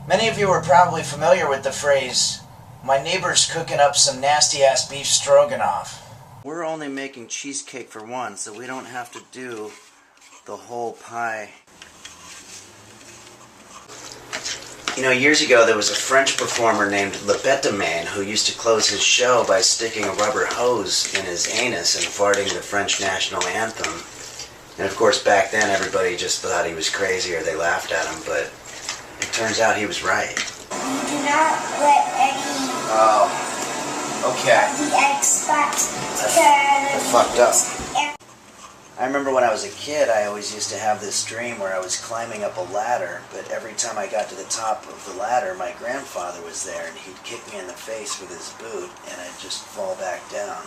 Many of you are probably familiar with the phrase, "My neighbor's cooking up some nasty-ass beef stroganoff." We're only making cheesecake for one, so we don't have to do the whole pie. You know, years ago there was a French performer named Le Bêtemain who used to close his show by sticking a rubber hose in his anus and farting the French national anthem. And of course back then everybody just thought he was crazy or they laughed at him, but it turns out he was right. Do not let any Okay. the eggs I fucked up. I remember when I was a kid, I always used to have this dream where I was climbing up a ladder, but every time I got to the top of the ladder, my grandfather was there, and he'd kick me in the face with his boot, and I'd just fall back down.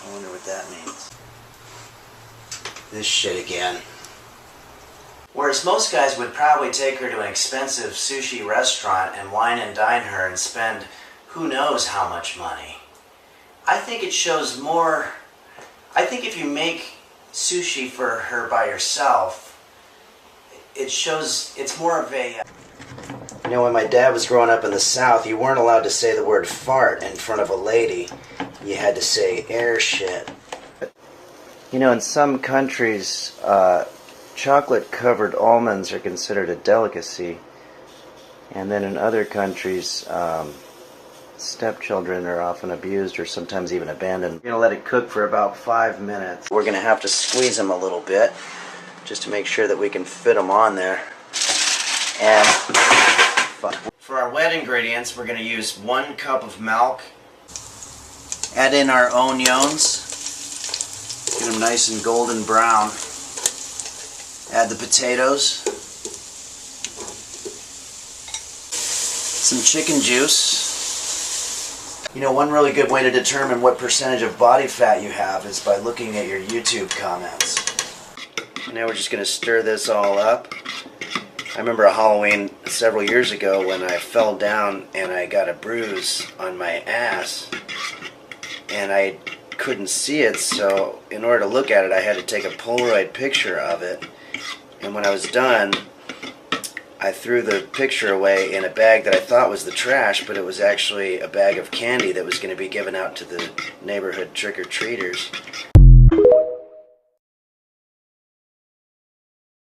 I wonder what that means. This shit again. Whereas most guys would probably take her to an expensive sushi restaurant and wine and dine her and spend who knows how much money, I think it shows more. I think if you make sushi for her by yourself, it shows it's more of a... You know, when my dad was growing up in the South, you weren't allowed to say the word fart in front of a lady. You had to say air shit. You know, in some countries, chocolate-covered almonds are considered a delicacy. And then in other countries, stepchildren are often abused or sometimes even abandoned. We're going to let it cook for about 5 minutes. We're going to have to squeeze them a little bit just to make sure that we can fit them on there. And for our wet ingredients, we're going to use 1 cup of milk. Add in our onions. Get them nice and golden brown. Add the potatoes. Some chicken juice. You know, one really good way to determine what percentage of body fat you have is by looking at your YouTube comments. Now we're just going to stir this all up. I remember a Halloween several years ago when I fell down and I got a bruise on my ass. And I couldn't see it, so in order to look at it I had to take a Polaroid picture of it. And when I was done, I threw the picture away in a bag that I thought was the trash, but it was actually a bag of candy that was going to be given out to the neighborhood trick-or-treaters.